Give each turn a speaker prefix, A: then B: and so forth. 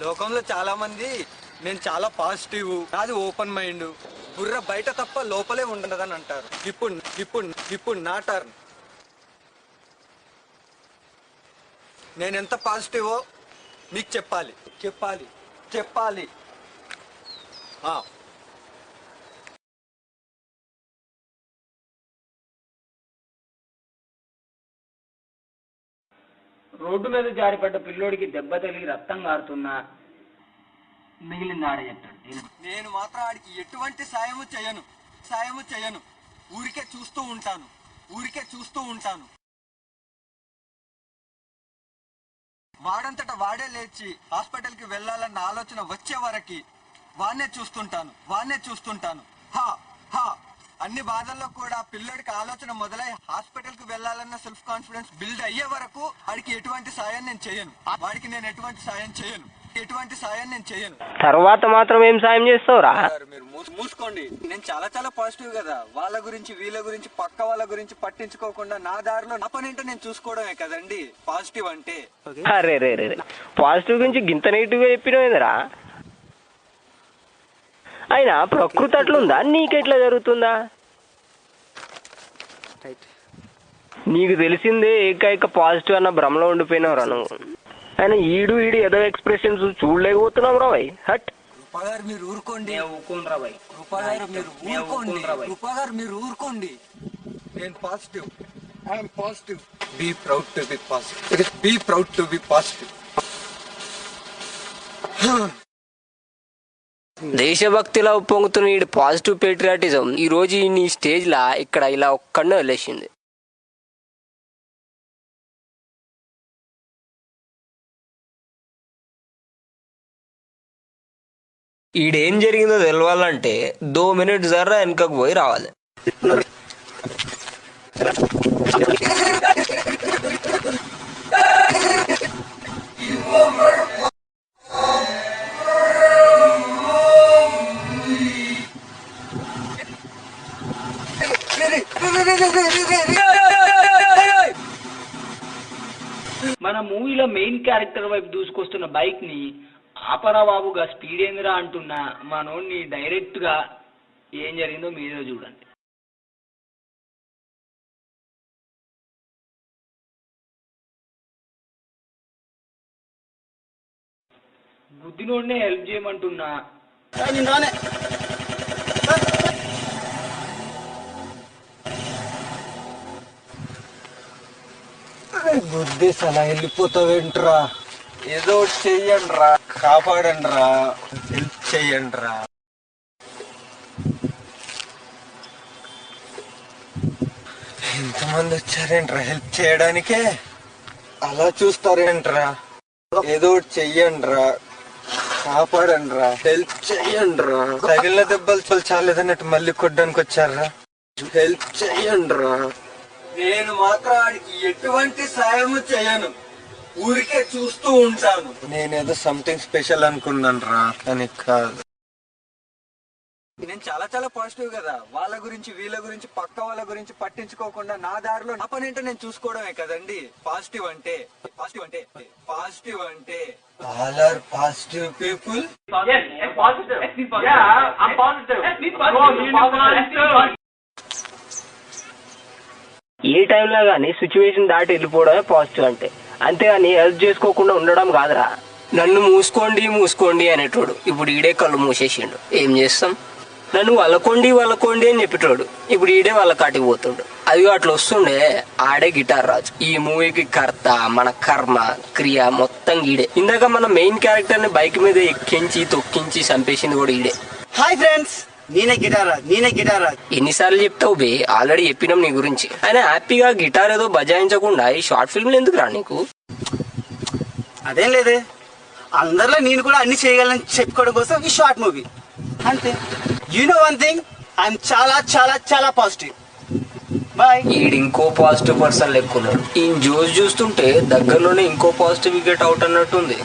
A: లోకంలో చాలా మంది నేను చాలా పాజిటివ్, నాది ఓపెన్ మైండ్, బుర్ర బయట తప్ప లోపలే ఉండదని అంటారు. ఇప్పుడు నా టర్న్. నేను ఎంత పాజిటివో మీకు చెప్పాలి.
B: రోడ్డు మీద జారిపడ్డ పిల్లోడికి దెబ్బ తగిలి రక్తం కారుతున్నా మిగిలింది ఆడ చెప్తాడు.
A: నేను మాత్రం ఆడికి ఎటువంటి సాయము చేయను. ఊరికే చూస్తూ ఉంటాను. వాడంతటా వాడే లేచి హాస్పిటల్ కి వెళ్ళాలన్న ఆలోచన వచ్చే వరకు వాన్నే చూస్తుంటాను. అన్ని బాధల్లో కూడా పిల్లడికి ఆలోచన మొదలై హాస్పిటల్ కి వెళ్ళాలన్న సెల్ఫ్ కాన్ఫిడెన్స్ బిల్డ్ అయ్యే వరకు వాడికి ఎటువంటి సాయం నేను చేయను.
C: తర్వాత మాత్రం ఏం సాయం చేస్తావురా?
A: మీరు మూసుకోండి. నేను చాలా చాలా పాజిటివ్ కదా. వాళ్ళ గురించి వీళ్ళ గురించి పక్క వాళ్ళ గురించి పట్టించుకోకుండా నా దారిలో నా పని ఏంటో నేను చూసుకోవడమే కదండి పాజిటివ్ అంటే.
C: అరే రే రే పాజిటివ్ గురించి గింత నెగిటివ్ గా చెప్పినవేందిరా? అయినా ప్రకృతి అట్లుందా, నీకెట్లా జరుగుతుందా? నీకు తెలిసిందే ఏకైక పాజిటివ్ అన్న భ్రమలో ఉండిపోయినావురా నువ్వు. ఆయన ఈడు ఏదో ఎక్స్ప్రెషన్స్ చూడలేకపోతున్నావు రా భయ్. హట్
A: కృపగారు మీరు ఊరుకోండి. నేను positive. I'm positive. Be proud to be positive.
C: దేశభక్తిలా ఉప్పొంగుతున్న ఈ పాజిటివ్ పేట్రియాటిజం ఈ రోజు ఈ స్టేజ్ లా ఇక్కడ ఇలా ఒక్కడనే వదిలేసింది. ఈడేం జరిగిందో తెలవాలంటే 2 మినిట్ జర్రా వెనకకు పోయి రావాలి.
B: మన మూవీలో మెయిన్ క్యారెక్టర్ వైపు దూసుకొస్తున్న బైక్ ని ఆపరా బాబుగా స్పీడ్ ఏందిరా అంటున్నా మనోడిని డైరెక్ట్ గా ఏం జరిగిందో మీరే చూడండి. బుద్ధినోడినే హెల్ప్ చేయమంటున్నా
A: బుద్ధి అలా వెళ్ళిపోతావేంట్రా? ఏదో చెయ్యండి రా, కాపాడండి రా, హెల్ప్ చెయ్యండి రా. ఎంతమంది వచ్చారేంట్రా హెల్ప్ చేయడానికే? అలా చూస్తారేంట్రా? ఏదో చెయ్యండి రా, కాపాడండి రా, హెల్ప్ చెయ్యండి రా. తగిలిన దెబ్బలు చాలేదన్నట్టు మళ్ళీ కొట్టడానికి వచ్చారా? హెల్ప్ చెయ్యండి రా. నేను మాత్రం ఆడికి ఎటువంటి సాయము చేయను, ఊరికే చూస్తూ ఉంటాను. నేనేదో సంథింగ్ స్పెషల్ అనుకున్నాను రా, కానీ కాదు. నేను చాలా చాలా పాజిటివ్ కదా. వాళ్ళ గురించి వీళ్ళ గురించి పక్క వాళ్ళ గురించి పట్టించుకోకుండా నా దారిలో నా పని ఏంటో నేను చూసుకోవడమే కదండి పాజిటివ్ అంటే. All are positive people.
C: ఏ టైంలో కానీ సిచ్యువేషన్ దాటి వెళ్ళిపోవడమే పాజిటివ్ అంటే. అంతేగాని హెల్ప్ చేసుకోకుండా ఉండడం కాదురా. నన్ను మూసుకోండి అనేటోడు ఇప్పుడు ఈడే కళ్ళు మూసేసిండు. ఏం చేస్తాం? నన్ను వలకోండి అని చెప్పేటోడు ఇప్పుడు ఈడే వాళ్ళ కాటికి పోతుండు. అది అట్లా వస్తుండే ఆడే గిటార్ రాజు. ఈ మూవీకి కర్త, మన కర్మ క్రియ మొత్తం ఈడే. ఇందాక మన మెయిన్ క్యారెక్టర్ ని బైక్ మీద ఎక్కించి తొక్కించి చంపేసింది కూడా ఈడే.
D: హాయ్ ఫ్రెండ్స్, నేనే గిటార్ రాజు.
C: ఎన్నిసార్లు చెప్తావు బే? ఆల్రెడీ చెప్పినాం నీ గురించి. ఆయన హ్యాపీగా గిటార్ ఏదో బజాయించకుండా ఈ షార్ట్ ఫిల్మ్ ఎందుకు రా నీకు?
D: అదేం లేదే, అందరిలో నేను కూడా అన్ని చేయగలను చెప్పుకోవడం కోసం ఈ షార్ట్ మూవీ అంతే. You know one thing, I'm చాలా చాలా చాలా పాజిటివ్. బాయ్.
C: ఈడు ఇంకో పాజిటివ్ పర్సన్ లెక్కున్నాడు. ఈ జోస్ చూస్తుంటే దగ్గరలోనే ఇంకో పాజిటివ్ వికెట్ అవుట్ అన్నట్టుంది.